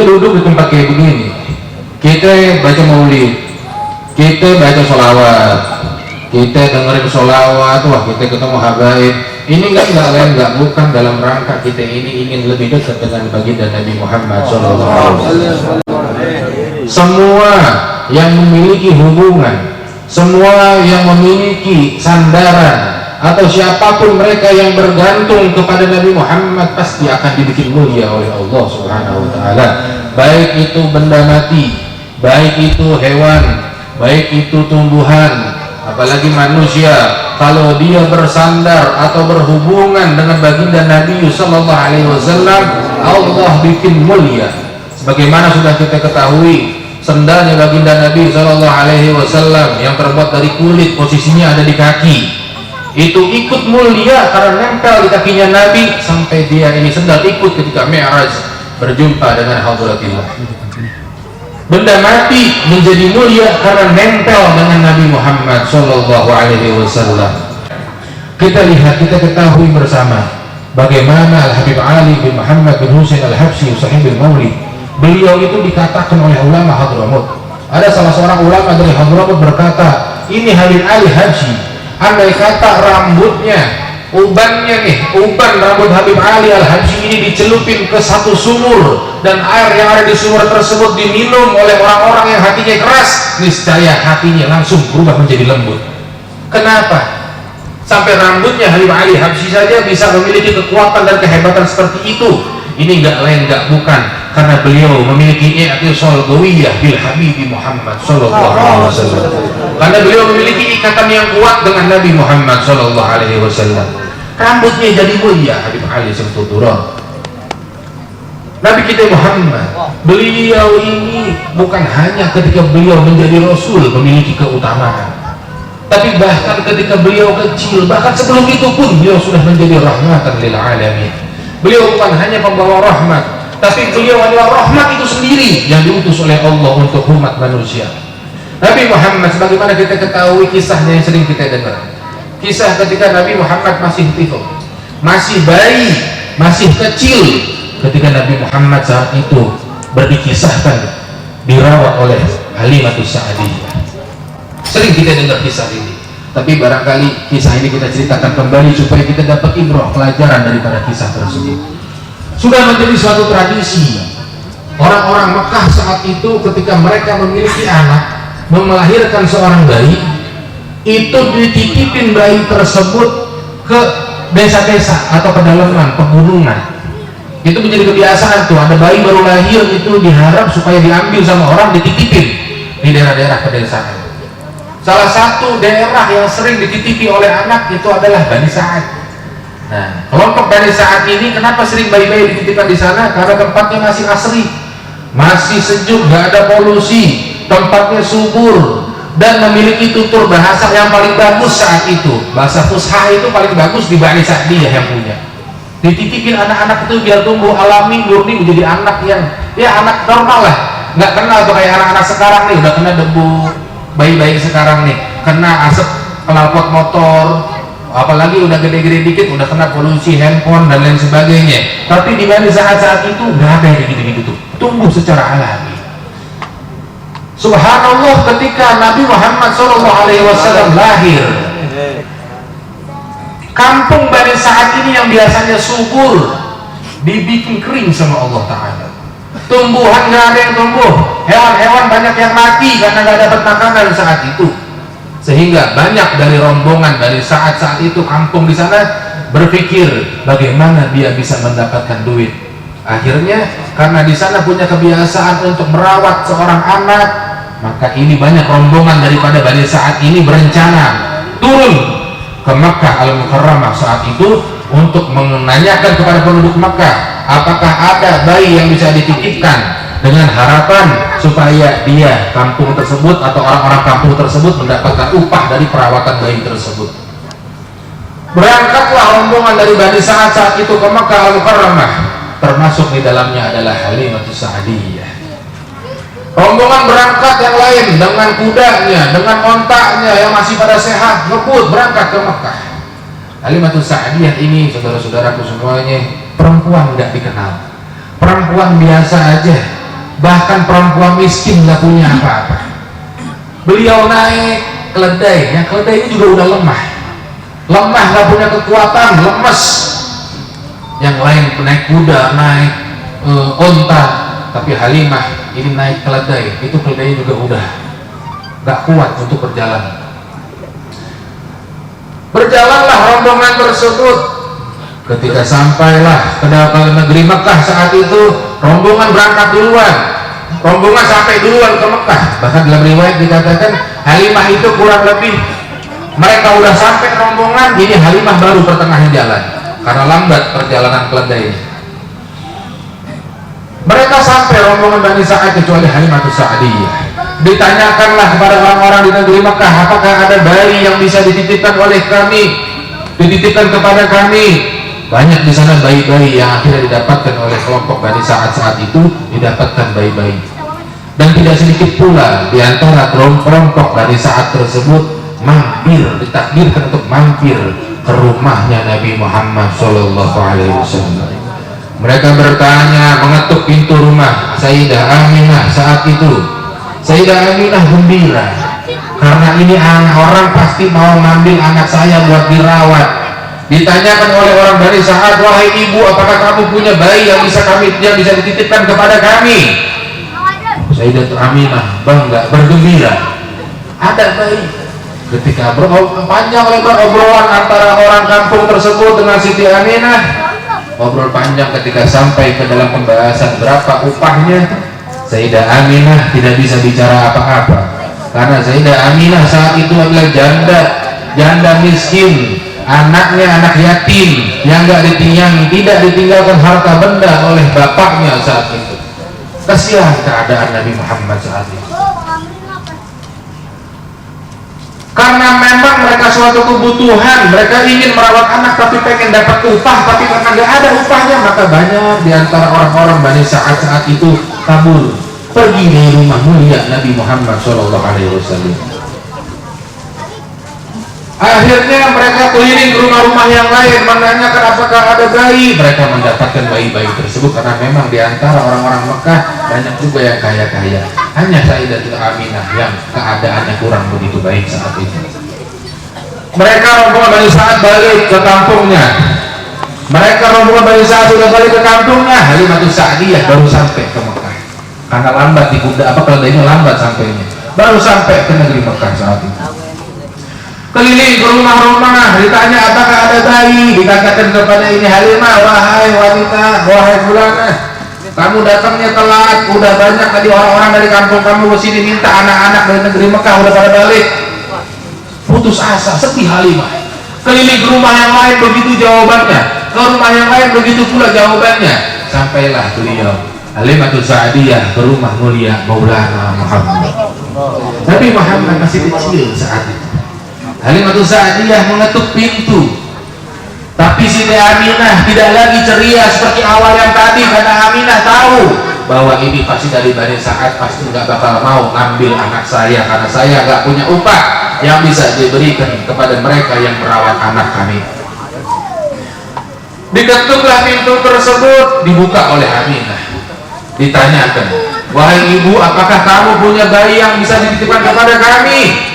duduk di tempat kayak begini, kita baca maulid, kita baca sholawat, kita dengerin sholawat, wah kita ketemu habaib. Ini nggak lain nggak bukan dalam rangka kita ini ingin lebih dekat dengan baginda Nabi Muhammad SAW. Semua yang memiliki hubungan, semua yang memiliki sandaran, atau siapapun mereka yang bergantung kepada Nabi Muhammad pasti akan dibikin mulia oleh Allah Subhanahu wa Ta'ala. Baik itu benda mati, baik itu hewan, baik itu tumbuhan, apalagi manusia. Kalau dia bersandar atau berhubungan dengan baginda Nabi Sallallahu Alaihi Wasallam, Allah bikin mulia. Sebagaimana sudah kita ketahui, sendalnya baginda Nabi Sallallahu Alaihi Wasallam yang terbuat dari kulit, posisinya ada di kaki, itu ikut mulia karena nempel di kakinya Nabi sampai dia ini sendal ikut ketika Mi'raj berjumpa dengan Hadratillah. Benda mati menjadi mulia karena nempel dengan Nabi Muhammad Sallallahu Alaihi Wasallam. Kita lihat, kita ketahui bersama bagaimana Al-Habib Ali bin Muhammad bin Husain Al-Habsyi Sahibul Maulid. Beliau itu dikatakan oleh ulama Hadramut. Ada salah seorang ulama dari Hadramut berkata, ini Habib Ali Habsyi, andai kata rambutnya, ubannya nih, uban rambut Habib Ali Al-Habsyi ini dicelupin ke satu sumur dan air yang ada di sumur tersebut diminum oleh orang-orang yang hatinya keras, niscaya hatinya langsung berubah menjadi lembut. Kenapa? Sampai rambutnya Habib Ali Habsyi saja bisa memiliki kekuatan dan kehebatan seperti itu. Ini enggak lain enggak bukan karena beliau memiliki i'tisal qawiyah bil Habibi Muhammad sallallahu alaihi wasallam. Karena beliau memiliki ikatan yang kuat dengan Nabi Muhammad sallallahu alaihi wasallam. Rambutnya jadi mulia Habib Ali Syamsuddin. Nabi kita Muhammad, beliau ini bukan hanya ketika beliau menjadi Rasul memiliki keutamaan, tapi bahkan ketika beliau kecil, bahkan sebelum itu pun beliau sudah menjadi rahmatan lil alamin. Beliau bukan hanya pembawa rahmat, tapi beliau adalah rahmat itu sendiri yang diutus oleh Allah untuk umat manusia. Nabi Muhammad, sebagaimana kita ketahui kisahnya yang sering kita dengar, kisah ketika Nabi Muhammad masih tifl, masih bayi, masih kecil, ketika Nabi Muhammad saat itu dikisahkan dirawat oleh Halimatus Sa'diyah. Sering kita dengar kisah ini, tapi barangkali kisah ini kita ceritakan kembali supaya kita dapat ibrah, pelajaran daripada kisah tersebut. Sudah menjadi suatu tradisi orang-orang Mekah saat itu ketika mereka memiliki anak, melahirkan seorang bayi, itu dititipin bayi tersebut ke desa-desa atau pedalaman, pegunungan. Itu menjadi kebiasaan tuh, ada bayi baru lahir itu diharap supaya diambil sama orang, dititipin di daerah-daerah pedesaan. Salah satu daerah yang sering dititipi oleh anak itu adalah Bani Sa'ad. Nah, kelompok Bani Sa'ad ini kenapa sering bayi-bayi dititipkan di sana? Karena tempatnya masih asri, masih sejuk, nggak ada polusi, tempatnya subur, dan memiliki tutur bahasa yang paling bagus saat itu. Bahasa Fusha itu paling bagus di Bani Sa'diyah yang punya. Dititipin anak-anak itu biar tumbuh alami, murni, menjadi anak yang ya anak normal lah, nggak kenal tuh kayak anak-anak sekarang nih, udah kena debu. Bayi-bayi sekarang nih kena asap knalpot motor, apalagi udah gede-gede dikit udah kena polusi handphone dan lain sebagainya. Tapi di mana saat-saat itu nggak ada yang gitu-gitu tuh, tumbuh secara alami. Subhanallah, ketika Nabi Muhammad SAW lahir, kampung Bani Sa'ad ini yang biasanya subur dibikin kering sama Allah Ta'ala. Tumbuhan nggak ada yang tumbuh, hewan-hewan banyak yang mati karena nggak dapat makanan saat itu, sehingga banyak dari rombongan dari saat itu kampung di sana berpikir bagaimana dia bisa mendapatkan duit. Akhirnya karena di sana punya kebiasaan untuk merawat seorang anak, maka ini banyak rombongan daripada Bani Sa'ad ini berencana turun ke Makkah Al-Mukarramah saat itu untuk menanyakan kepada penduduk Makkah apakah ada bayi yang bisa dititipkan, dengan harapan supaya dia kampung tersebut atau orang-orang kampung tersebut mendapatkan upah dari perawatan bayi tersebut. Berangkatlah rombongan dari Bani Sa'ad saat itu ke Makkah Al-Mukarramah, termasuk di dalamnya adalah Halimatus Sa'diyah. Rombongan berangkat yang lain dengan kudanya, dengan ontaknya yang masih pada sehat, ngebut berangkat ke Makkah. Halimatus Sa'diyah ini, saudara-saudaraku semuanya, perempuan tidak dikenal, perempuan biasa aja, bahkan perempuan miskin nggak punya apa-apa. Beliau naik keledai, yang keledai ini juga udah lemah, nggak punya kekuatan, lemes. Yang lain naik kuda, naik onta, tapi Halimah ini naik keledai, itu keledai juga udah nggak kuat untuk berjalan. Berjalanlah rombongan tersebut. Ketika sampailah ke negeri Mekah saat itu, rombongan berangkat duluan, rombongan sampai duluan ke Mekah. Bahkan dalam riwayat dikatakan Halimah itu kurang lebih, mereka udah sampai rombongan, ini Halimah baru pertengahan jalan karena lambat perjalanan keledai. Mereka sampai rombongan Bani Sa'ad kecuali Halimah Sa'diyah. Ditanyakanlah kepada orang-orang di negeri Mekah, apakah ada bayi yang bisa dititipkan oleh kami, dititipkan kepada kami. Banyak di sana bayi-bayi yang akhirnya didapatkan oleh kelompok Bani Sa'ad saat itu, didapatkan bayi-bayi. Dan tidak sedikit pula di antara kelompok Bani Sa'ad tersebut mampir, ditakdirkan untuk mampir ke rumahnya Nabi Muhammad SAW. Mereka bertanya, mengetuk pintu rumah Sayyidah Aminah saat itu. Sayyidah Aminah gembira karena ini orang pasti mau ngambil anak saya buat dirawat. Ditanyakan oleh orang Bani Sa'ad, wahai ibu, apakah kamu punya bayi yang bisa dititipkan kepada kami? Sayyidah Aminah bangga, bergembira, ada bayi. Ketika panjang lebar obrolan antara orang kampung tersebut dengan Siti Aminah, ngobrol panjang. Ketika sampai ke dalam pembahasan berapa upahnya, Sayyidah Aminah tidak bisa bicara apa-apa karena Sayyidah Aminah saat itu adalah janda miskin, anaknya anak yatim yang tidak ditinggalkan harta benda oleh bapaknya saat itu. Kasihan keadaan Nabi Muhammad saat itu. Karena memang mereka suatu kebutuhan, mereka ingin merawat anak tapi pengen dapat upah, tapi karena nggak ada upahnya, maka banyak di antara orang-orang Bani Sa'ad saat itu kabur, pergi dari rumah mulia Nabi Muhammad SAW. Akhirnya mereka keliling ke rumah-rumah yang lain menanyakan apakah ada bayi. Mereka mendapatkan bayi-bayi tersebut karena memang di antara orang-orang Mekah banyak juga yang kaya-kaya. Hanya Sayyidatul Aminah yang keadaannya kurang begitu baik saat itu. Mereka rombongan Bani Sa'ad balik ke kampungnya. Sudah balik ke kampungnya. Halimah Sa'diyah baru sampai ke Mekah karena lambat di kuda, keledainya lambat sampainya. Baru sampai ke negeri Mekah saat itu. Keliling ke rumah-rumah, ditanya apakah ada bayi. Dikatakan kepada ini Halimah, wahai wanita, wahai fulanah, kamu datangnya telat, udah banyak tadi orang-orang dari kampung kamu kesini minta anak-anak dari negeri Mekah udah pada balik. Putus asa, sedih Halimah. Keliling ke rumah yang lain begitu jawabannya, ke rumah yang lain begitu pula jawabannya. Sampailah beliau Halimah Sa'diyah ke rumah mulia Maulana Muhammad. Nabi Muhammad masih kecil saat itu. Halimah Sa'diyah mengetuk pintu, tapi Siti Aminah tidak lagi ceria seperti awal yang tadi karena Aminah tahu bahwa ini pasti dari Bani Sa'ad, pasti nggak bakal mau ngambil anak saya karena saya nggak punya upah yang bisa diberikan kepada mereka yang merawat anak kami. Diketuklah pintu tersebut, dibuka oleh Aminah. Ditanyakan, wahai ibu, apakah kamu punya bayi yang bisa dititipkan kepada kami?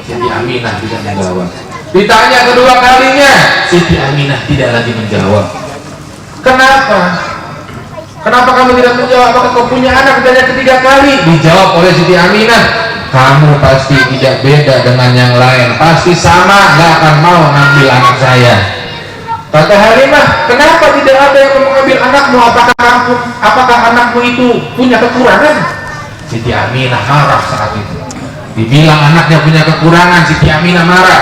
Siti Aminah tidak menjawab. Ditanya kedua kalinya, Siti Aminah tidak lagi menjawab. Kenapa? Kenapa kamu tidak menjawab? Apakah kau punya anak? Ditanya ketiga kali, dijawab oleh Siti Aminah, kamu pasti tidak beda dengan yang lain, pasti sama, gak akan mau ngambil anak saya. Kata Halimah, kenapa tidak ada yang mengambil anakmu? Apakah anakmu itu punya kekurangan? Siti Aminah marah saat itu. Dibilang anaknya punya kekurangan, Siti Aminah marah.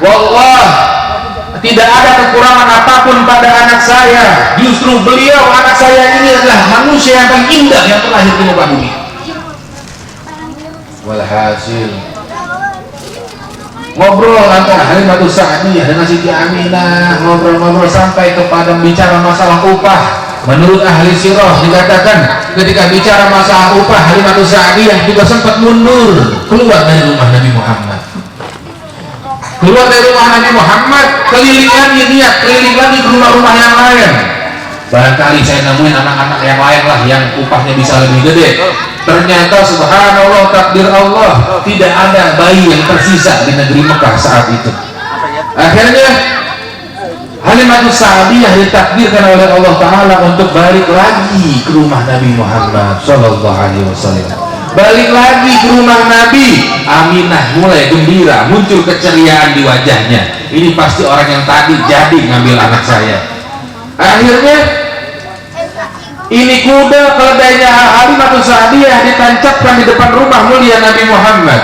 Wallah, tidak ada kekurangan apapun pada anak saya. Justru beliau, anak saya ini adalah manusia yang paling indah yang terlahir di muka bumi. Walhasil, ngobrol antara Halimah Sa'diyah dengan Siti Aminah, ngobrol sampai kepada bicara masalah upah. Menurut ahli sirah dikatakan ketika bicara masalah upah, Halimah Sa'diyah juga sempat mundur keluar dari rumah Nabi Muhammad. Keliling lagi ke rumah-rumah yang lain. barangkali saya nemuin anak-anak yang lain lah yang upahnya bisa lebih gede. Ternyata subhanallah, takdir Allah, tidak ada bayi yang tersisa di negeri Mekah saat itu. Akhirnya Halimatus Sa'diyah ditakdirkan oleh Allah Ta'ala untuk balik lagi ke rumah Nabi Muhammad Sallallahu Alaihi Wasallam. Balik lagi ke rumah Nabi. Aminah mulai gembira, muncul keceriaan di wajahnya. Ini pasti orang yang tadi jadi ngambil anak saya. Akhirnya ini kuda keledainya Halimatus Sa'diyah ditancapkan di depan rumah mulia Nabi Muhammad.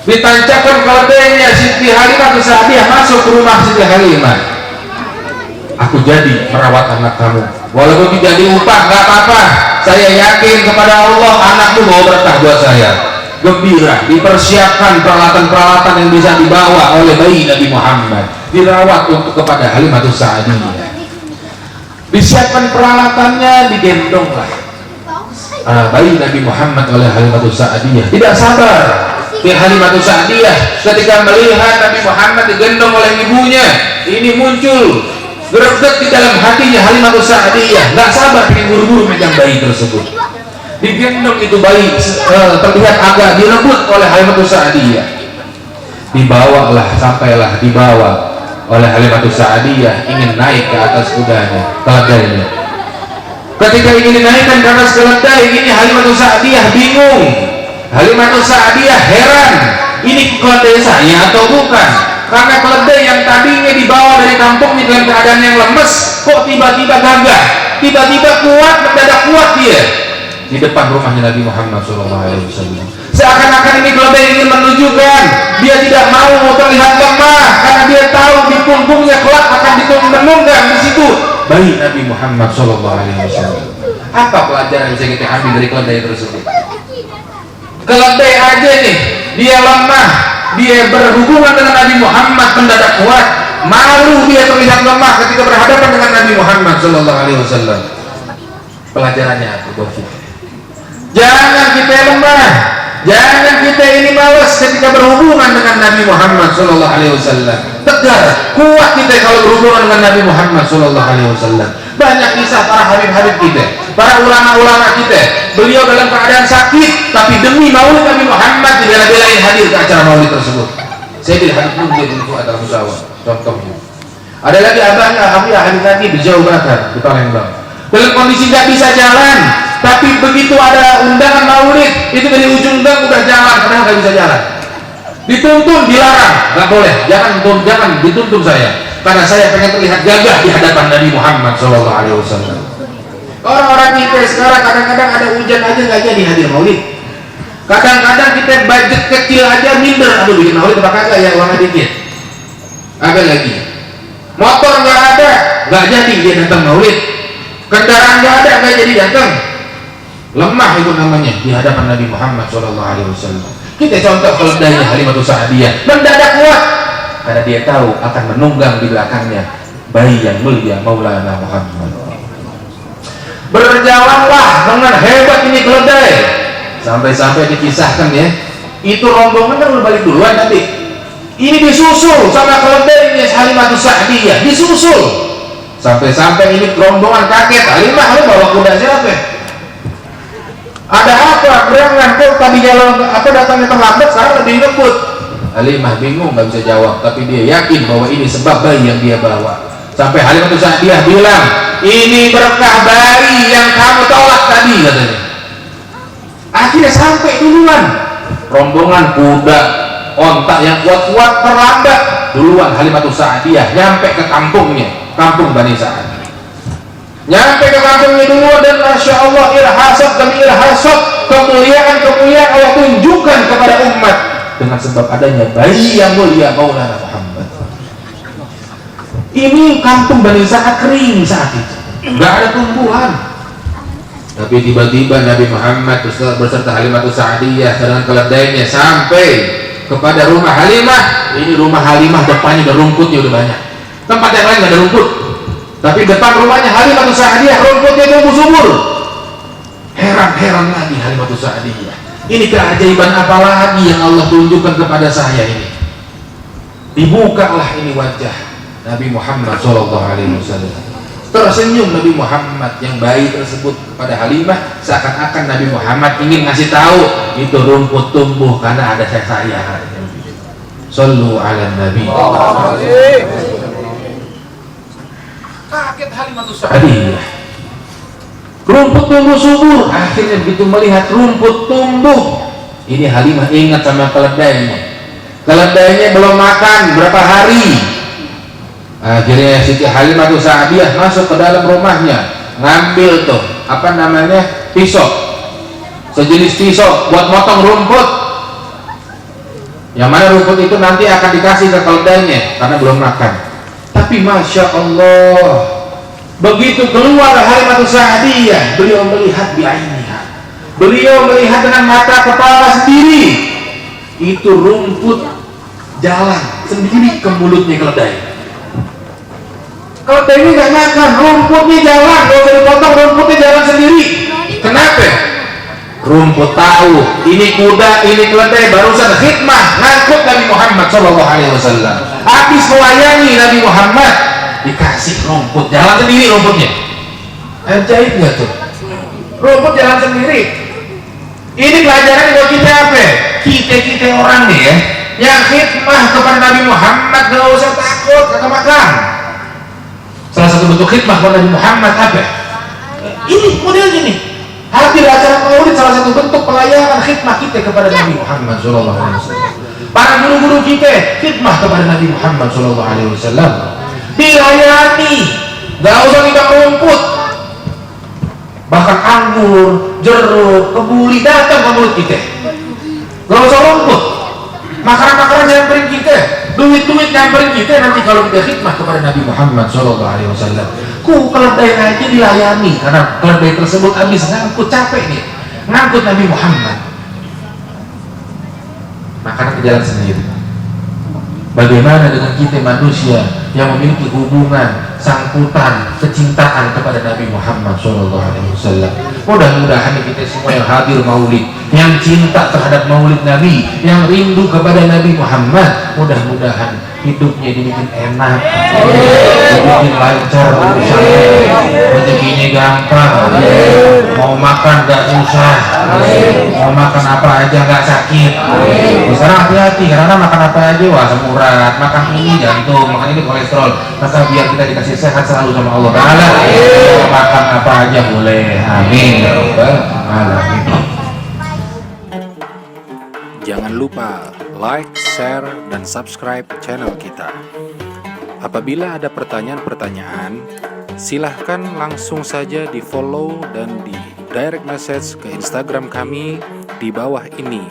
Ditancapkan keledainya Siti Halimatus Sa'diyah masuk ke rumah Siti Halimah. Aku jadi merawat anak kamu, walaupun tidak diupah nggak apa-apa. Saya yakin kepada Allah anakmu mau berkah buat saya. Gembira, dipersiapkan peralatan-peralatan yang bisa dibawa oleh bayi Nabi Muhammad, dirawat untuk kepada Halimatus Sa'diyah. Disiapkan peralatannya, digendonglah bayi Nabi Muhammad oleh Halimatus Sa'diyah. Tidak sabar Halimatus Sa'diyah ketika melihat Nabi Muhammad digendong oleh ibunya. Ini muncul gereget di dalam hatinya Halimatus Sa'diyah, nggak sabar ingin buru-buru megang bayi tersebut. Digendong itu bayi terlihat agak direbut oleh Halimatus Sa'diyah. Sampailah dibawa oleh Halimatus Sa'diyah, ingin naik ke atas kudanya, keledainya. Ketika ingin dinaikkan ke atas keledai, ini Halimatus Sa'diyah bingung. Halimatus Sa'diyah heran, ini keledai saya atau bukan? Karena keledai yang tadinya dibawa dari kampungnya dalam keadaan yang lemes, kok tiba-tiba gagah, tiba-tiba kuat, mendadak kuat dia di depan rumahnya Nabi Muhammad SAW. Seakan-akan ini keledai ingin menunjukkan dia tidak mau terlihat lemah, karena dia tahu di punggungnya kelak akan menunggang di situ bayi Nabi Muhammad SAW. Apa pelajaran yang bisa kita ambil dari keledai tersebut? Keledai aja nih, dia lemah, dia berhubungan dengan Nabi Muhammad mendadak kuat, malu dia terlihat lemah ketika berhadapan dengan Nabi Muhammad SAW. Pelajarannya apa buat kita? Jangan kita lemah, jangan kita ini malas ketika berhubungan dengan Nabi Muhammad SAW. Tegar, kuat kita kalau berhubungan dengan Nabi Muhammad SAW. Banyak kisah para habib-habib kita, para ulama-ulama kita, beliau dalam keadaan sakit, tapi demi maulid Nabi Muhammad dibela-belain hadir ke acara maulid tersebut. Saya tidak hadir pun jadi itu adalah musawah. Contohnya, ada lagi abahnya Habib lagi di Jawa Barat di Palembang, dalam kondisi tidak bisa jalan, tapi begitu ada undangan maulid, itu dari ujung gang udah jalan, padahal nggak bisa jalan. Dituntun, dilarang, nggak boleh, jangan dituntun saya, karena saya pengen terlihat gagah di hadapan Nabi Muhammad SAW. Orang-orang kita sekarang kadang-kadang ada hujan aja nggak jadi hadir maulid. Kadang-kadang kita budget kecil aja minder, aduh bikin maulid apa kagak ya, uangnya dikit. Ada lagi, motor nggak ada, nggak jadi dia datang maulid. Kendaraan nggak ada, nggak jadi datang. Lemah itu namanya di hadapan Nabi Muhammad SAW. Kita contoh keledainya Halimatus Sa'diyah, mendadak kuat karena dia tahu akan menunggang di belakangnya bayi yang mulia Maulana Muhammad. Berjalanlah dengan hebat ini keledai, sampai-sampai dikisahkan ya, itu rombongan kan udah balik duluan tadi, ini disusul sama keledainya Halimatus Sa'diyah, disusul sampai-sampai ini rombongan kaget. Halimah, lu bawa kuda siapa? Ada apa? Berangan kok tadinya datangnya terlambat, sekarang lebih ngebut. Halimah bingung, nggak bisa jawab, tapi dia yakin bahwa ini sebab bayi yang dia bawa. Sampai Halimatus Sa'diyah bilang, ini berkah bayi yang kamu tolak tadi, katanya. Akhirnya sampai duluan, rombongan kuda ontak yang kuat-kuat terlambat duluan. Halimatus Sa'diyah nyampe ke kampungnya, kampung Bani Sa'ad. Nyampe ke kampungnya duluan, dan Masya Allah, ilhasat demi ilhasat, kemuliaan-kemuliaan Allah tunjukkan kepada umat dengan sebab adanya bayi yang mulia Maulana Muhammad. Ini kampung Bani Sa'ad kering saat itu, nggak ada tumbuhan, tapi tiba-tiba Nabi Muhammad beserta Halimatus Sa'diyah dengan keledainya sampai kepada rumah Halimah. Ini rumah Halimah depannya udah rumputnya udah banyak, tempat yang lain nggak ada rumput, tapi depan rumahnya Halimatus Sa'diyah rumputnya tumbuh subur. Heran lagi Halimatus Sa'diyah, ini keajaiban apa lagi yang Allah tunjukkan kepada saya ini? Dibukalah ini wajah Nabi Muhammad SAW. Tersenyum Nabi Muhammad yang bayi tersebut kepada Halimah, seakan-akan Nabi Muhammad ingin ngasih tahu itu rumput tumbuh karena ada saya. Sallu ala Nabi. Kaget Halimah Sa'diyah. Rumput tumbuh subur. Akhirnya begitu melihat rumput tumbuh, ini Halimah ingat sama keledainya. Keledainya belum makan berapa hari. Akhirnya Siti Halimah Sa'diyah masuk ke dalam rumahnya, ngambil tuh pisau, sejenis pisau buat motong rumput, yang mana rumput itu nanti akan dikasih ke keledainya karena belum makan. Tapi Masya Allah, begitu keluar Halimah Sa'diyah, beliau melihat bi'ainiha, beliau melihat dengan mata kepala sendiri, itu rumput jalan sendiri ke mulutnya keledai. Keledai ini gak makan, rumputnya jalan, gak usah dipotong, rumputnya jalan sendiri. Kenapa? Rumput tahu ini kuda, ini keledai barusan khidmah ngangkut Nabi Muhammad SAW. Habis melayani Nabi Muhammad, dikasih rumput jalan sendiri. Rumputnya ajaib gak tuh? Rumput jalan sendiri. Ini pelajaran buat kita apa? Kita orang nih ya, yang khidmah kepada Nabi Muhammad gak usah takut kata makan. Salah satu bentuk khidmah kepada Nabi Muhammad apa? Ini modelnya nih. Hadir acara maulid salah satu bentuk pelayanan khidmah kita kepada Nabi Muhammad SAW. Para guru-guru kita khidmah kepada Nabi Muhammad SAW. Dilayani, gak usah kita rumput. Bahkan anggur, jeruk, kebuli datang ke mulut kita. Gak usah rumput. Makanan-makanan nyamperin kita, duit-duit nyamperin kita nanti kalau kita khidmah kepada Nabi Muhammad SAW. Keledai aja dilayani karena keledai tersebut habis ngangkut, capek nih ngangkut Nabi Muhammad, makanan ke jalan sendiri. Bagaimana dengan kita manusia yang memiliki hubungan, sangkutan, kecintaan kepada Nabi Muhammad SAW? Mudah-mudahan kita semua yang hadir maulid, yang cinta terhadap maulid Nabi, yang rindu kepada Nabi Muhammad, mudah-mudahan hidupnya dibikin enak, dibikin lancar, rezekinya gampang, mau makan gak susah, mau makan apa aja gak sakit. Sekarang hati-hati karena makan apa aja wah asam urat, makan ini jantung, makan ini kolesterol. Maka biar kita dikasih sehat selalu sama Allah Ta'ala, makan apa aja boleh. Amin ya rabbal alamin. Jangan lupa like, share, dan subscribe channel kita. Apabila ada pertanyaan-pertanyaan, silahkan langsung saja di follow dan di direct message ke Instagram kami di bawah ini.